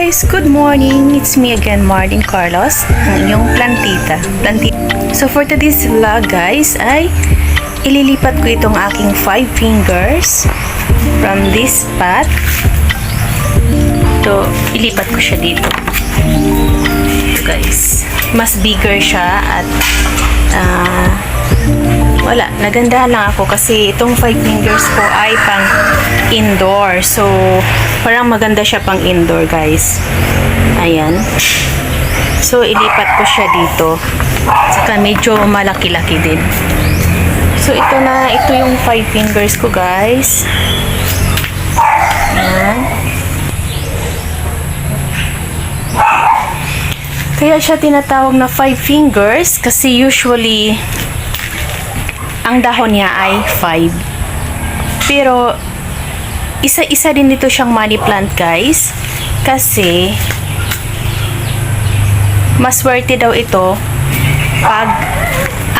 guys! Good morning! It's me again, Marlyn Carlos, ang inyong plantita. So for today's vlog guys, ay ililipat ko itong aking 5 fingers from this pot. So, ilipat ko siya dito. Ito guys. Mas bigger siya at wala, nagandahan lang ako kasi itong 5 fingers ko ay pang indoor. So, parang maganda siya pang indoor guys. Ayan. So, ilipat ko siya dito. Saka medyo malaki-laki din. So, ito yung 5 fingers ko guys. Ayan. Kaya siya tinatawag na 5 fingers kasi usually ang dahon niya ay 5. Pero isa-isa din dito siyang money plant guys kasi maswerte daw ito pag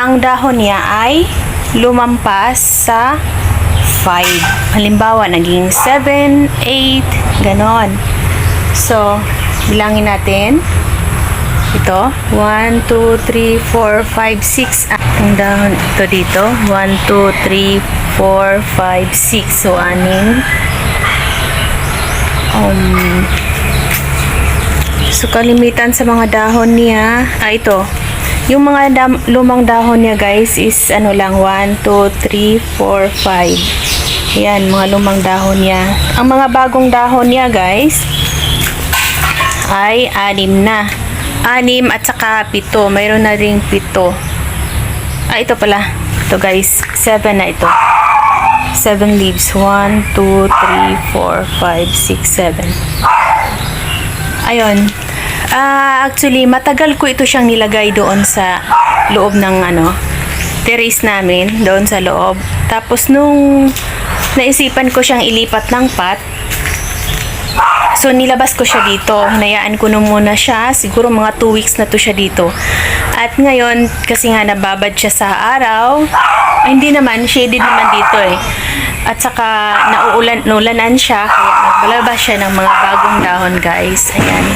ang dahon niya ay lumampas sa 5. Halimbawa naging 7, 8, ganon. So, bilangin natin. Ito, 1, 2, 3, 4, 5, 6. Ang dahon ito dito. 1, 2, 3, 4, 5, 6. So, 6. So, kalimitan sa mga dahon niya. Ito. Yung mga lumang dahon niya, guys, is ano lang, 1, 2, 3, 4, 5. Yan, mga lumang dahon niya. Ang mga bagong dahon niya, guys, ay 6 na. 6 at saka 7. Mayroon na ring 7. Ito pala. Ito guys. 7 na ito. 7 leaves. 1, 2, 3, 4, 5, 6, 7. Ayun. Actually, matagal ko ito siyang nilagay doon sa loob ng terrace namin. Doon sa loob. Tapos nung naisipan ko siyang ilipat ng pot, so, nilabas ko siya dito. Hinayaan ko na muna siya. Siguro mga 2 weeks na to siya dito. At ngayon, kasi nga nababad siya sa araw, hindi naman, shaded naman dito eh. At saka, naulanan siya. Kaya nagbalabas siya ng mga bagong dahon, guys. Ayan.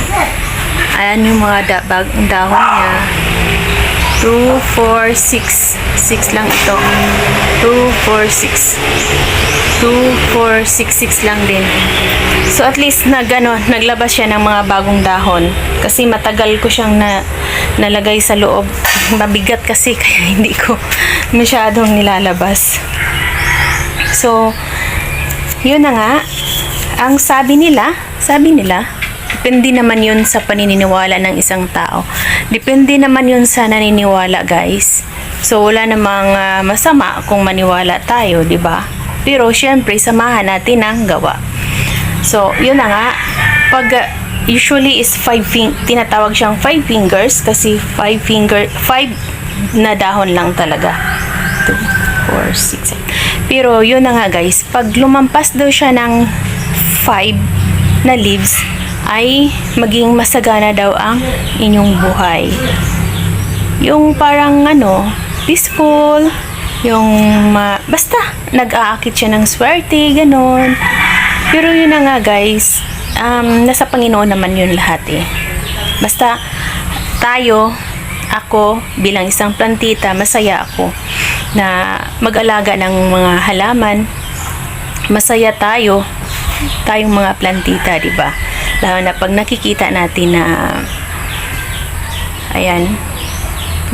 Ayan yung mga bagong dahon niya. 2, 4, 6. 6 lang ito. 2, 4, 6. 2, 4, 6, 6 lang din. So, at least naglabas siya ng mga bagong dahon. Kasi matagal ko siyang nalagay sa loob. Mabigat kasi, kaya hindi ko masyadong nilalabas. So, yun na nga. Ang sabi nila, depende naman yun sa paniniwala ng isang tao. Depende naman yun sa naniniwala, guys. So, wala namang masama kung maniwala tayo, di ba? Pero, syempre, samahan natin ang gawa. So, yun na nga. Pag usually is 5 tinatawag siyang 5 fingers kasi 5 na dahon lang talaga. 2, 4, 6. Pero, yun na nga, guys. Pag lumampas daw siya ng 5 na leaves, ay maging masagana daw ang inyong buhay. Yung parang peaceful, yung basta nag-aakit siya ng swerte, ganon. Pero yun na nga guys, nasa Panginoon naman yun lahat eh. Basta ako bilang isang plantita, masaya ako na mag-alaga ng mga halaman. Masaya tayong mga plantita, di ba? Lalo na pag nakikita natin na ayan,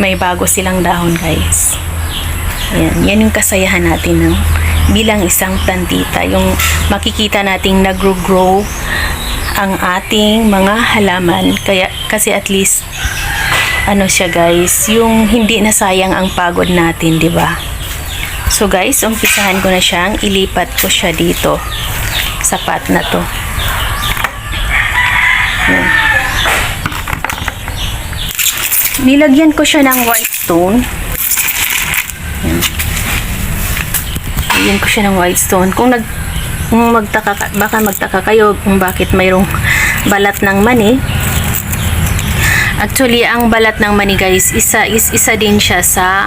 may bago silang dahon guys. Yan yung kasayahan natin bilang isang plantita, yung makikita nating nag-grow ang ating mga halaman. Kasi at least siya guys, yung hindi nasayang ang pagod natin, di ba? So guys, umpisahan ko na siyang ilipat ko siya dito sa pot na to. Yan. Nilagyan ko siya ng white stone. Yan. Nilagyan ko siya ng white stone. Kung baka magtaka kayo kung bakit mayroong balat ng mani. Actually, ang balat ng mani guys, isa din siya sa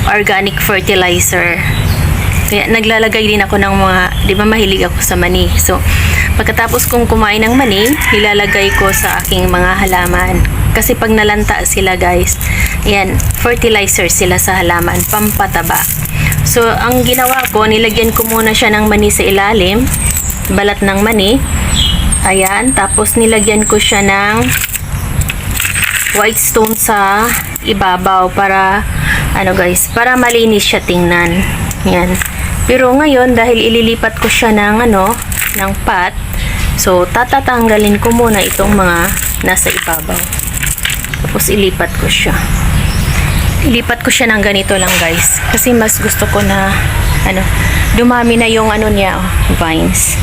organic fertilizer. Kaya naglalagay din ako ng mga, di ba mahilig ako sa mani. So, Pagkatapos kong kumain ng mani, ilalagay ko sa aking mga halaman. Kasi pag nalanta sila guys, yan, fertilizer sila sa halaman, pampataba. So, ang ginawa ko, nilagyan ko muna siya ng mani sa ilalim, balat ng mani. Ayan, tapos nilagyan ko siya ng white stone sa ibabaw para, ano guys, para malinis siya tingnan. Yan. Pero ngayon, dahil ililipat ko siya ng, ng pot, so, tatatanggalin ko muna itong mga nasa ibabaw. Tapos, ilipat ko siya. Ilipat ko siya ng ganito lang, guys. Kasi mas gusto ko na, dumami na yung niya, vines.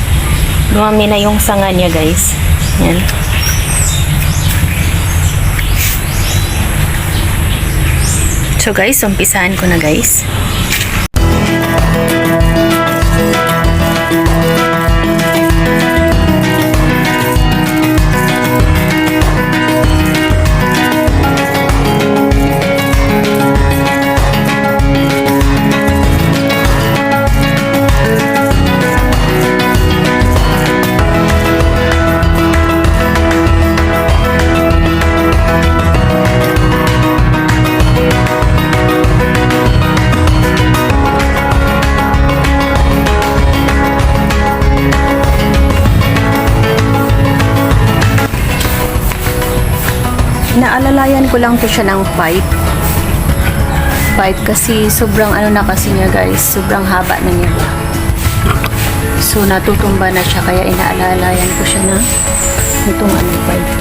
Dumami na yung sanga niya, guys. Yan. So, guys, umpisahan ko na, guys. Naalalayan ko lang to siya ng pipe kasi sobrang na kasi niya guys, sobrang haba na niya. So natutumba na siya kaya inaalalayan ko siya ng itong pipe.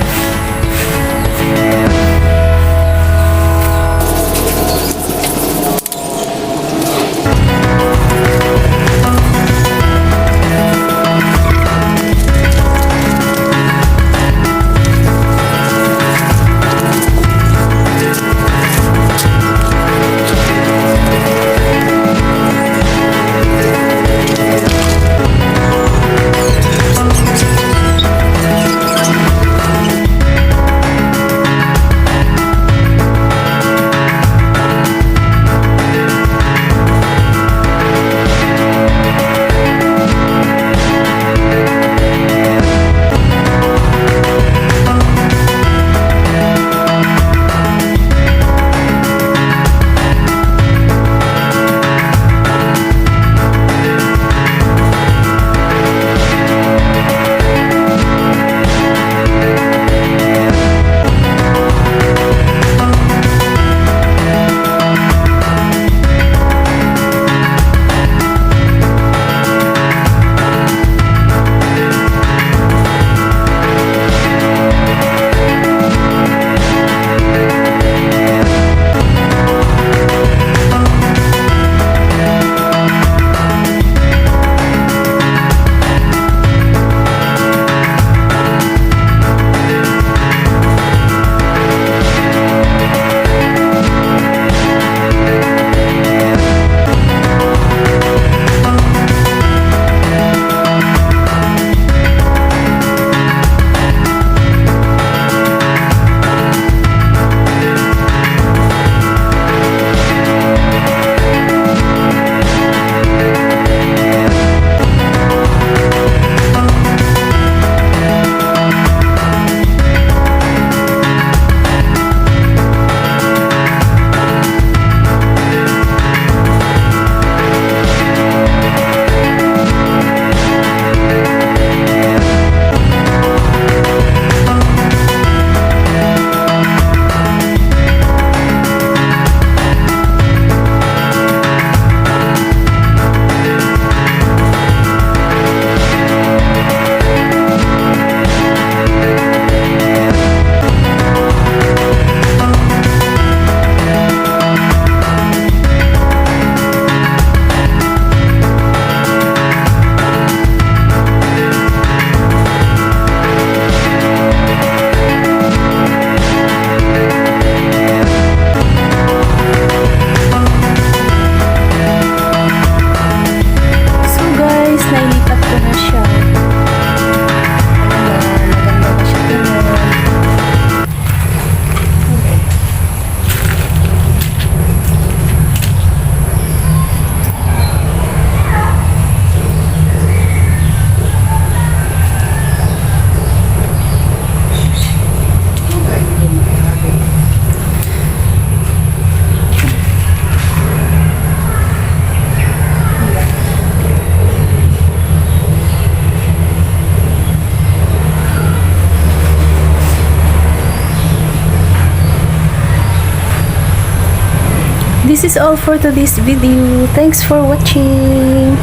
this is all for today's video. Thanks for watching.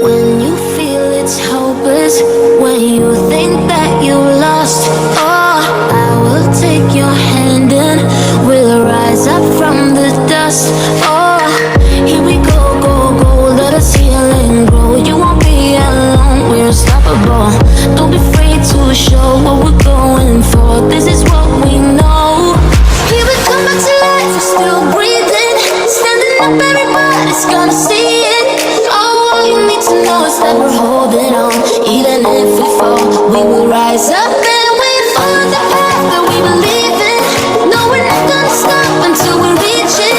When you feel it's hopeless, when you think that you lost, oh, I will take your hand and we'll rise up from the dust. Oh, here we go, go, go, let us heal and grow. You won't be alone, we're unstoppable. Don't be afraid to show what we're going for. This is what we know. Here we come back to life, we're still breathing. Standing up, everybody's gonna see it. All you need to know is that we're holding on. Even if we fall, we will rise up and we follow the path that we believe in. No, we're not gonna stop until we reach it.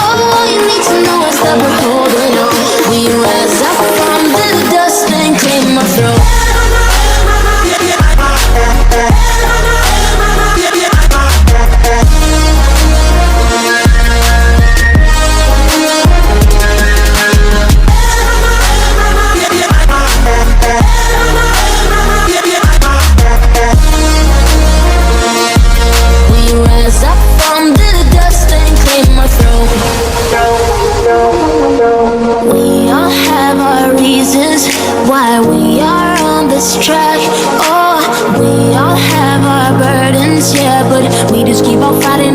All you need to know is that we're holding on. We rise up from the dust and claim our throne. Why we are on this track. Oh, we all have our burdens, yeah, but we just keep on fighting